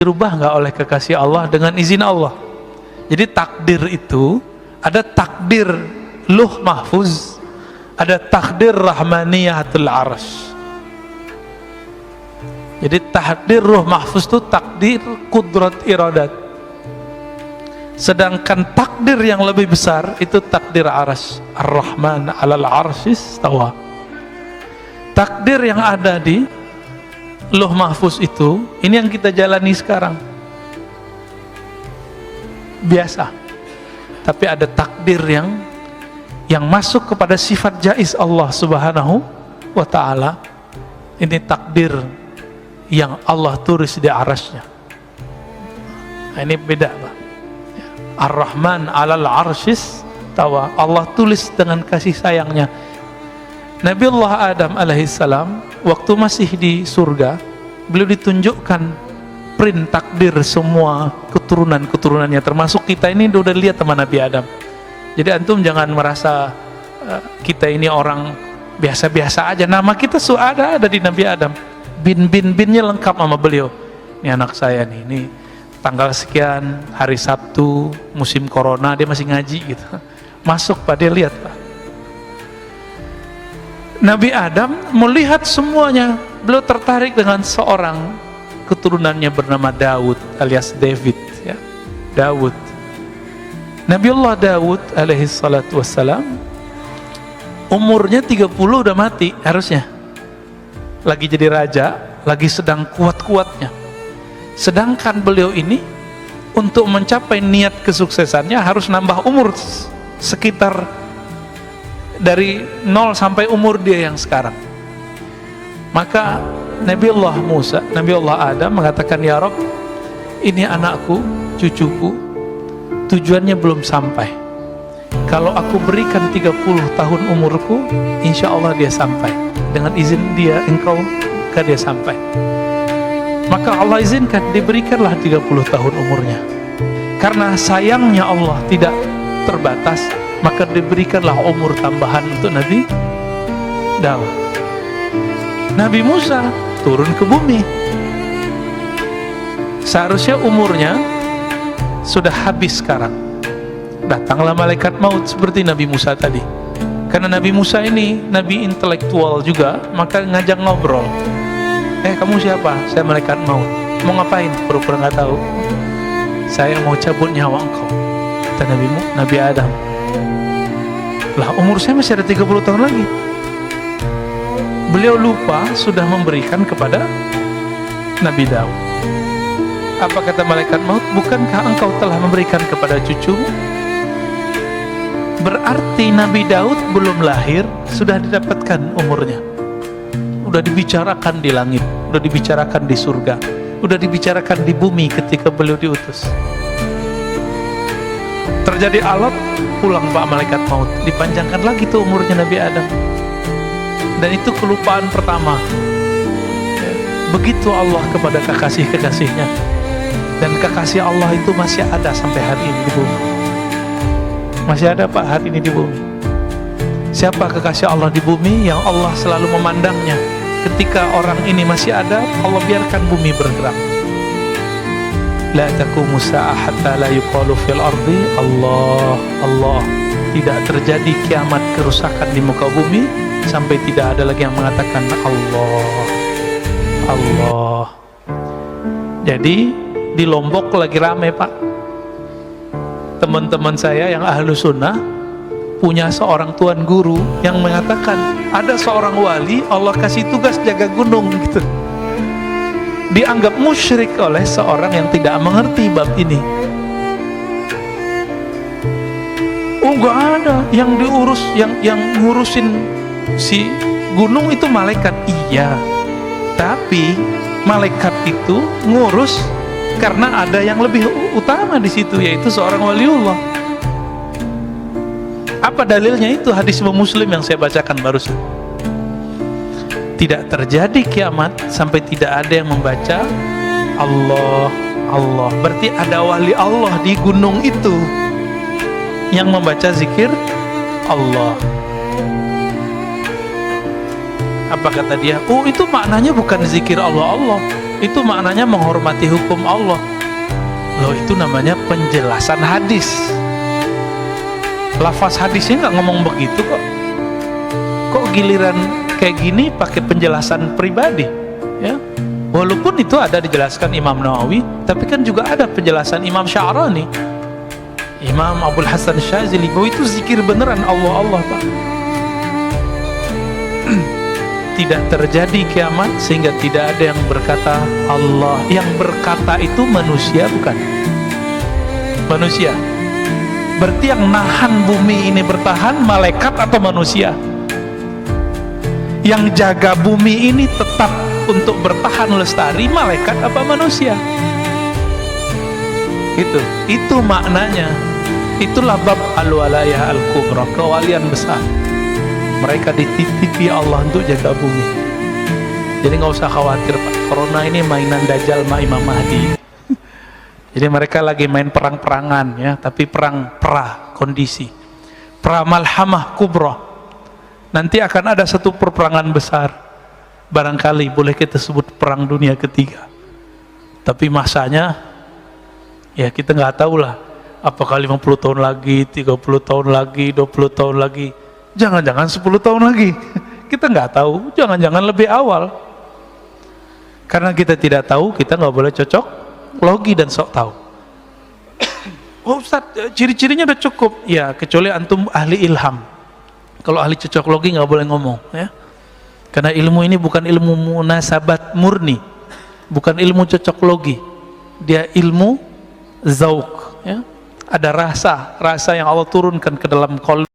dirubah nggak oleh kekasih Allah dengan izin Allah. Jadi takdir itu ada takdir luh mahfuz, ada takdir rahmaniyatul arsy. Jadi takdir ruh mahfuz itu takdir kudrat iradat. Sedangkan takdir yang lebih besar itu takdir arsy. Ar-Rahman 'alal 'arsy istawa. Takdir yang ada di Lauh Mahfuz itu, ini yang kita jalani sekarang. Biasa. Tapi ada takdir yang masuk kepada sifat jaiz Allah Subhanahu wa ta'ala. Ini takdir yang Allah tulis di arasnya. Nah, ini beda, Pak. Ar-Rahman 'alal 'arsy istawa. Allah tulis dengan kasih sayangnya. Nabiullah Adam alaihissalam waktu masih di surga, beliau ditunjukkan print takdir semua keturunan-keturunannya, termasuk kita ini udah lihat sama Nabi Adam. Jadi antum jangan merasa kita ini orang biasa-biasa aja. Nama kita sudah ada di Nabi Adam. Binnya lengkap sama beliau. Ini anak saya nih, ini tanggal sekian, hari Sabtu, musim corona, dia masih ngaji gitu. Masuk Pak, dia lihat Pak. Nabi Adam melihat semuanya. Beliau tertarik dengan seorang keturunannya bernama Daud alias David, ya. Daud. Nabiullah Daud alaihi salatu wassalam umurnya 30 udah mati harusnya. Lagi jadi raja, lagi sedang kuat-kuatnya. Sedangkan beliau ini untuk mencapai niat kesuksesannya harus nambah umur sekitar dari 0 sampai umur dia yang sekarang. Maka Nabiullah Musa, Nabiullah Adam mengatakan, ya Rabb, ini anakku, cucuku, tujuannya belum sampai. Kalau aku berikan 30 tahun umurku, insya Allah dia sampai. Dengan izin dia, engkau, maka dia sampai. Maka Allah izinkan, diberikanlah 30 tahun umurnya. Karena sayangnya Allah tidak terbatas, maka diberikanlah umur tambahan untuk Nabi Daud. Nabi Musa turun ke bumi. Seharusnya umurnya sudah habis sekarang. Datanglah malaikat maut seperti Nabi Musa tadi. Karena Nabi Musa ini Nabi intelektual juga, maka ngajak ngobrol. Kamu siapa? Saya malaikat maut. Mau ngapain? Pura-pura nggak tahu. Saya mau cabut nyawa engkau. Kata Nabi Adam. Lah umur saya masih ada 30 tahun lagi. Beliau lupa sudah memberikan kepada Nabi Daud. Apa kata malaikat maut? Bukankah engkau telah memberikan kepada cucumu? Berarti Nabi Daud belum lahir sudah didapatkan umurnya. Udah dibicarakan di langit, udah dibicarakan di surga, udah dibicarakan di bumi ketika beliau diutus. Terjadi alat, pulang Pak malaikat maut, dipanjangkan lagi tuh umurnya Nabi Adam. Dan itu kelupaan pertama. Begitu Allah kepada kekasih-kekasihnya. Dan kekasih Allah itu masih ada sampai hari ini di bumi. Masih ada Pak hari ini di bumi. Siapa kekasih Allah di bumi? Yang Allah selalu memandangnya. Ketika orang ini masih ada, Allah biarkan bumi bergerak. La taqumu sa'ah hatta la yuqalu fil ardi Allah, Allah. Tidak terjadi kiamat kerusakan di muka bumi sampai tidak ada lagi yang mengatakan Allah, Allah. Jadi di Lombok lagi rame Pak. Teman-teman saya yang ahlu sunnah punya seorang tuan guru yang mengatakan ada seorang wali Allah kasih tugas jaga gunung gitu. Dianggap musyrik oleh seorang yang tidak mengerti bab ini. Oh nggak ada yang diurus, yang ngurusin si gunung itu malaikat. Iya, tapi malaikat itu ngurus karena ada yang lebih utama di situ, yaitu seorang waliullah. Apa dalilnya? Itu hadis Muslim yang saya bacakan barusan. Tidak terjadi kiamat sampai tidak ada yang membaca Allah, Allah. Berarti ada wali Allah di gunung itu yang membaca zikir Allah. Apa kata dia? Oh itu maknanya bukan zikir Allah, Allah. Itu maknanya menghormati hukum Allah. Loh, itu namanya penjelasan hadis. Lafaz hadisnya nggak ngomong begitu kok. Kok giliran kayak gini pakai penjelasan pribadi, ya? Walaupun itu ada dijelaskan Imam Nawawi, tapi kan juga ada penjelasan Imam Sya'rani, Imam Abdul Hasan Syazili, bahwa itu zikir beneran Allah Pak. Tidak terjadi kiamat sehingga tidak ada yang berkata Allah. Yang berkata itu manusia, bukan? Manusia. Berarti yang nahan bumi ini bertahan malaikat atau manusia? Yang jaga bumi ini tetap untuk bertahan lestari malaikat apa manusia? Itu maknanya. Itulah bab al-walayah al-kubra, kewalian besar. Mereka dititipi Allah untuk jaga bumi. Jadi nggak usah khawatir Pak, corona ini mainan Dajjal sama Imam Mahdi. Jadi mereka lagi main perang-perangan, ya, tapi perang pra kondisi, pra malhamah kubra. Nanti akan ada satu perperangan besar, barangkali boleh kita sebut perang dunia ketiga. Tapi masanya, ya kita nggak tahu lah, apakah 50 tahun lagi, 30 tahun lagi, 20 tahun lagi, jangan-jangan 10 tahun lagi. Kita nggak tahu, jangan-jangan lebih awal. Karena kita tidak tahu, kita nggak boleh cocok logi dan sok tahu. Oh Ustaz, ciri-cirinya udah cukup. Ya, kecuali antum ahli ilham. Kalau ahli cocok logi nggak boleh ngomong, ya. Karena ilmu ini bukan ilmu munasabat murni, bukan ilmu cocok logi. Dia ilmu zauk, ya. Ada rasa yang Allah turunkan ke dalam qalb.